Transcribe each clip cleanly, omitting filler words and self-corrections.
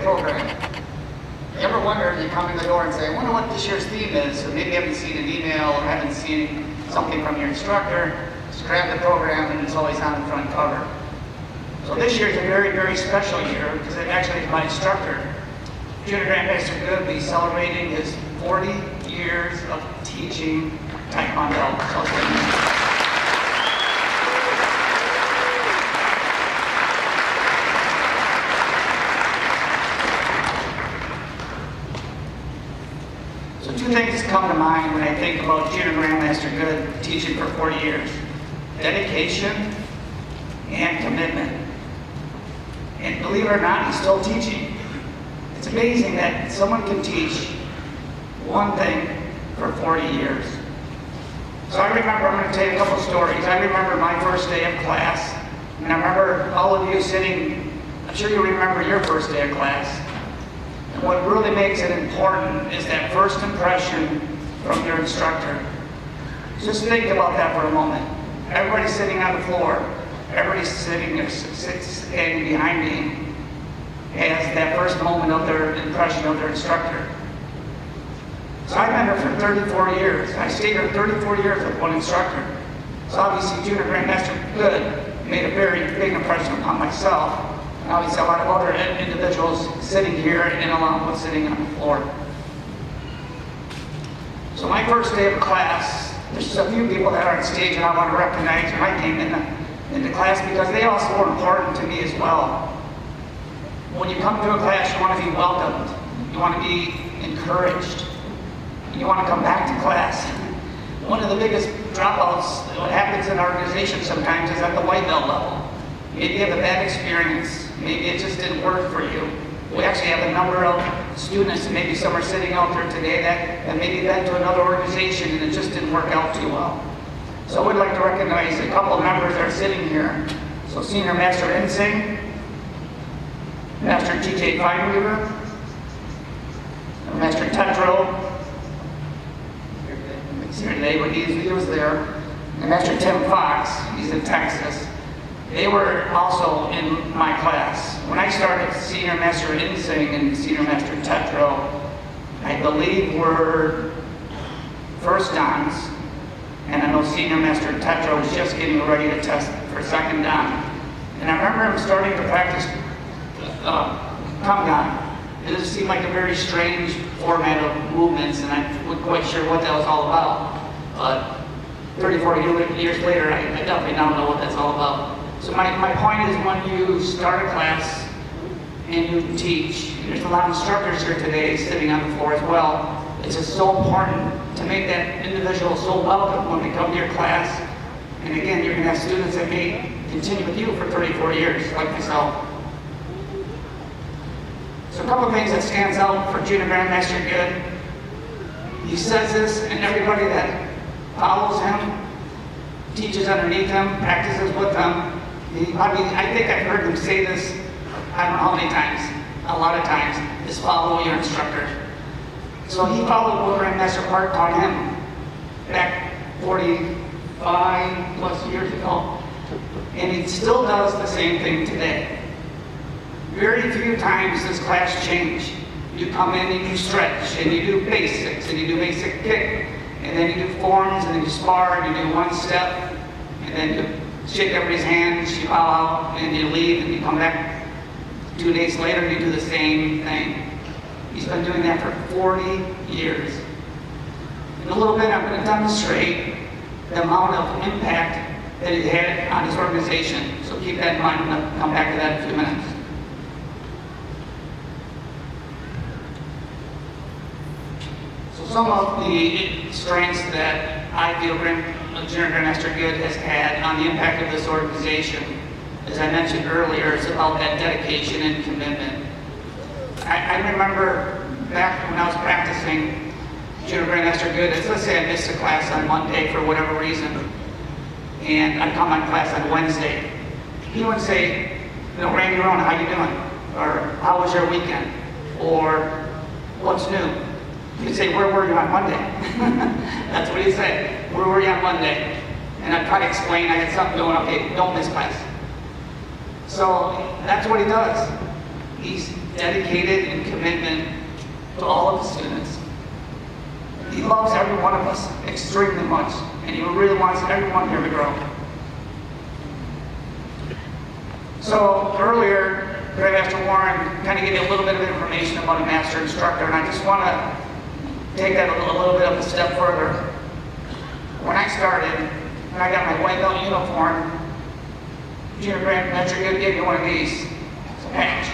program. You ever wonder, you come in the door and say, I wonder what this year's theme is, or maybe you haven't seen an email or haven't seen something from your instructor, just grab the program and it's always on the front cover. So this year is a very, very special year because it actually is my instructor. Junior Grandmaster Good will be celebrating his 40 years of teaching Taekwondo. So two things come to mind when I think about Junior Grandmaster Good teaching for 40 years. Dedication and commitment. And believe it or not, he's still teaching. It's amazing that someone can teach one thing for 40 years. So I remember, I'm going to tell you a couple stories. I remember my first day of class, and I remember all of you sitting, I'm sure you remember your first day of class. And what really makes it important is that first impression from your instructor. Just think about that for a moment. Everybody's sitting on the floor. Everybody's standing behind me has that first moment of their impression of their instructor. So I've been there for 34 years. I stayed there 34 years with one instructor. So obviously Junior Grandmaster Good made a very big impression upon myself. And obviously a lot of other individuals sitting here and along with sitting on the floor. So my first day of class, there's just a few people that are on stage and I want to recognize when I came in the class because they also were important to me as well. When you come to a class, you want to be welcomed. You want to be encouraged. You want to come back to class. One of the biggest dropouts, what happens in our organization sometimes is at the white belt level. Maybe you have a bad experience. Maybe it just didn't work for you. We actually have a number of students, and maybe some are sitting out there today that have maybe been to another organization and it just didn't work out too well. So we'd like to recognize a couple of members that are sitting here. So Senior Master Insing, Master TJ Fineweaver, Master Tetro, he's here today, but he was there, and Master Tim Fox, he's in Texas. They were also in my class. When I started, Senior Master Insing and Senior Master Tetro, I believe were first dans, and I know Senior Master Tetro was just getting ready to test for second dan. And I remember him starting to practice Kamgan. It just seemed like a very strange format of movements, and I wasn't quite sure what that was all about. But 34 years later, I definitely now know what that's all about. So my point is, when you start a class and you teach, there's a lot of instructors here today sitting on the floor as well. It's just so important to make that individual so welcome when they come to your class. And again, you're going to have students that may continue with you for 34 years, like myself. So a couple of things that stands out for Junior Grandmaster Good. He says this, and everybody that follows him, teaches underneath him, practices with him. I think I've heard him say this, I don't know how many times, a lot of times, is follow your instructor. So he followed what Grandmaster Park taught him back 45 plus years ago. And he still does the same thing today. Very few times does class change. You come in and you stretch, and you do basics, and you do basic kick, and then you do forms, and then you spar, and you do one step, and then you shake everybody's hands, you bow out, and you leave, and you come back 2 days later, and you do the same thing. He's been doing that for 40 years. In a little bit, I'm going to demonstrate the amount of impact that he had on his organization. So keep that in mind. I'm going to come back to that in a few minutes. So some of the strengths that I feel Junior Grandmaster Good has had on the impact of this organization, as I mentioned earlier, is about that dedication and commitment. I remember back when I was practicing Junior Grandmaster Good, let's say I missed a class on Monday for whatever reason, and I'd come on class on Wednesday. He would say, Randy, Wrona, how you doing? Or how was your weekend? Or what's new? He'd say, where were you on Monday? That's what he'd say, where were you on Monday? And I'd try to explain, I had something going, okay, don't miss class. So that's what he does. He's dedicated and commitment to all of the students. He loves every one of us extremely much, and he really wants everyone here to grow. So earlier, Grandmaster Warren kind of gave you a little bit of information about a master instructor, and I just want to take that a little bit of a step further. When I started, and I got my white belt uniform, Junior Grandmaster Good gave me one of these. It's a patch.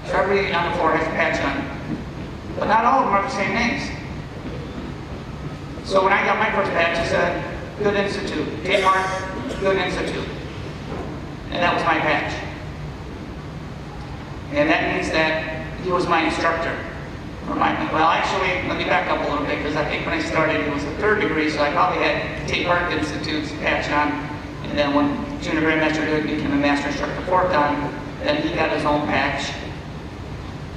So everybody on the floor has a patch on. But not all of them are the same names. So when I got my first patch, it said, Good Institute. Kmart, Good Institute. And that was my patch. And that means that he was my instructor. Remind me. Well, actually, let me back up a little bit, because I think when I started, it was a third degree, so I probably had Kmart Institute's patch on. And then when Junior Grandmaster Good became a master instructor fourth time, then he got his own patch,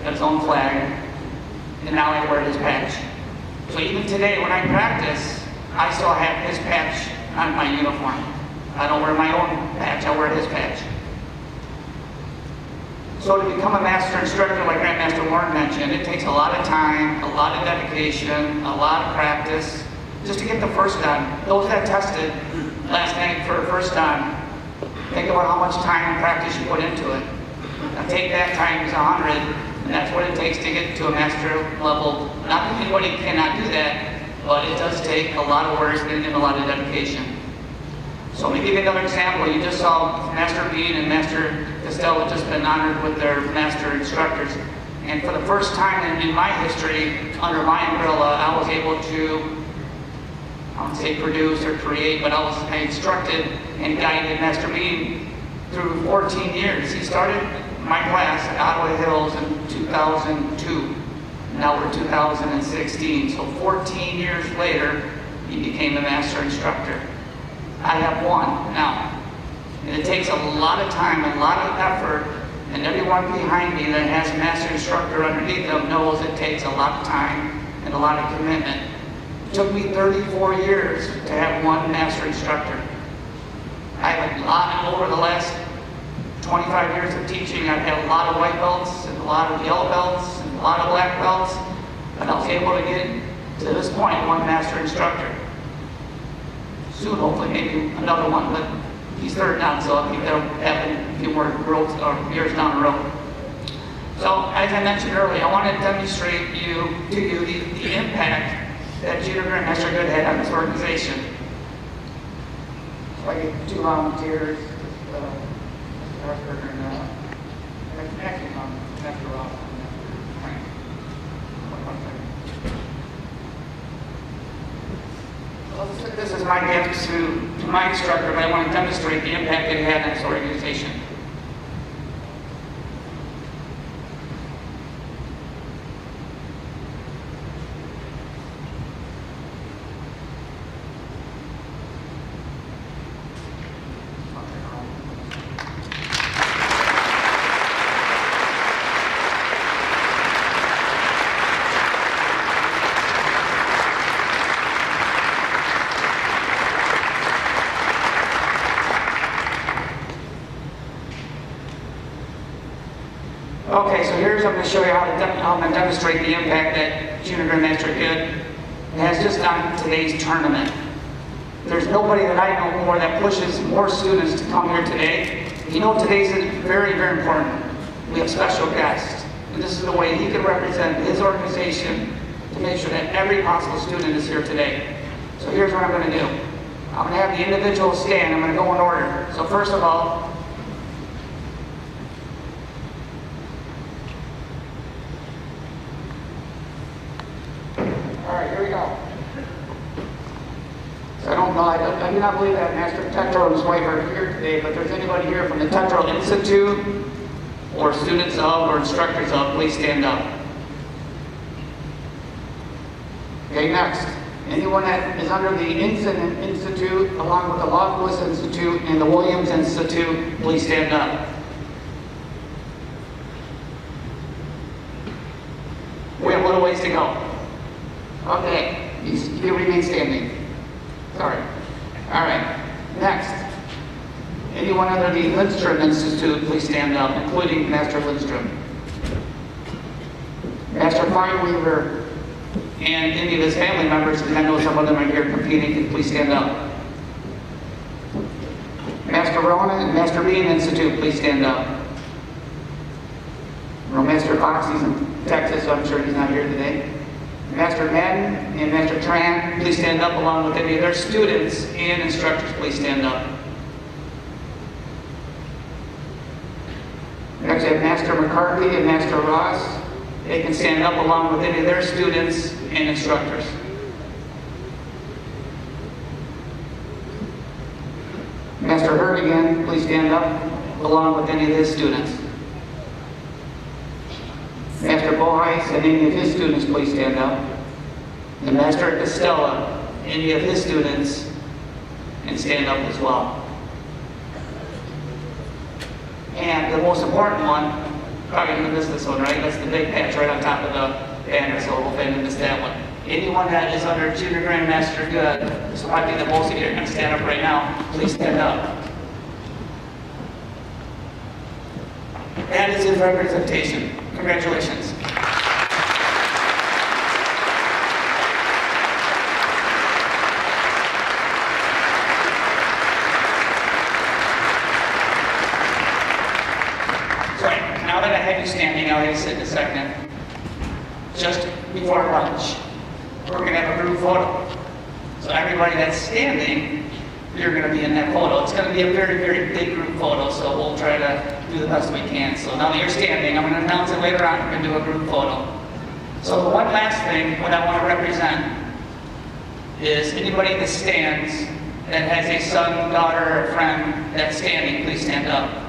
got his own flag, and now I wear his patch. So even today, when I practice, I still have his patch on my uniform. I don't wear my own patch, I wear his patch. So to become a master instructor, like Grandmaster Warren mentioned, it takes a lot of time, a lot of dedication, a lot of practice, just to get the first done. Those that tested last night for the first time, think about how much time and practice you put into it. Now take that times 100, and that's what it takes to get to a master level. Not that anybody cannot do that, but it does take a lot of work and a lot of dedication. So let me give you another example. You just saw Master Bean and Master Costello have just been honored with their master instructors. And for the first time in my history, under my umbrella, I was able to, I won't say produce or create, but I instructed and guided Master Bean through 14 years. He started my class at Ottawa Hills in 2002. Now we're 2016. So 14 years later, he became a master instructor. I have one now. And it takes a lot of time, a lot of effort, and everyone behind me that has a master instructor underneath them knows it takes a lot of time and a lot of commitment. It took me 34 years to have one master instructor. I have a lot, over the last 25 years of teaching, I've had a lot of white belts and a lot of yellow belts and a lot of black belts, and I was able to get to this point one master instructor. Soon, hopefully, maybe another one, but he's third now, so I think that'll happen a few more growth or years down the road. So, as I mentioned earlier, I want to demonstrate to you the impact that Junior Grandmaster Good had on this organization. So I get two volunteers, Harper and actually Master Ross. This is my gift to my instructor, but I want to demonstrate the impact it had on this organization. Okay, so here's I'm going to show you how I'm going to demonstrate the impact that Junior Grandmaster Good has just on today's tournament. There's nobody that I know more that pushes more students to come here today. You know today's very, very important. We have special guests, and this is the way he can represent his organization to make sure that every possible student is here today. So here's what I'm going to do. I'm going to have the individuals stand. I'm going to go in order. So first of all, here we go. So I do not believe that Master Tetro and his wife are here today, but if there's anybody here from the Tetro Institute, or students of, or instructors of, please stand up. Okay, next. Anyone that is under the Incident Institute, along with the Loftus Institute and the Williams Institute, please stand up. We have a little ways to go. Okay, you remain standing. Sorry. All right, next. Anyone under the Lindstrom Institute, please stand up, including Master Lindstrom. Mr. Fine Weaver and any of his family members, because I know some of them are here competing, can please stand up. Master Wrona and Master Bean Institute, please stand up. Well, Master Fox, he's in Texas, so I'm sure he's not here today. Master Madden and Master Tran, please stand up along with any of their students and instructors, please stand up. Next, we have Master McCarthy and Master Ross. They can stand up along with any of their students and instructors. Master Herdigan, please stand up along with any of his students. Master Boheis and any of his students, please stand up. And Master Costello, any of his students, and stand up as well. And the most important one, probably going to miss this one, right? That's the big patch right on top of the banner, so hopefully I didn't miss that one. Anyone that is under Junior Grandmaster Good, this will probably be the most of you are going to stand up right now. Please stand up. That is his representation. Congratulations. Sorry, now that I have you standing, I'll have you sit in a second. Just before lunch, we're going to have a group photo. So everybody that's standing, you're going to be in that photo. It's going to be a very, very big group photo, so we'll try to do the best we can. So now that you're standing, I'm going to announce it later on. We're going to do a group photo. So the one last thing, what I want to represent is anybody that stands that has a son, daughter, or friend that's standing, please stand up.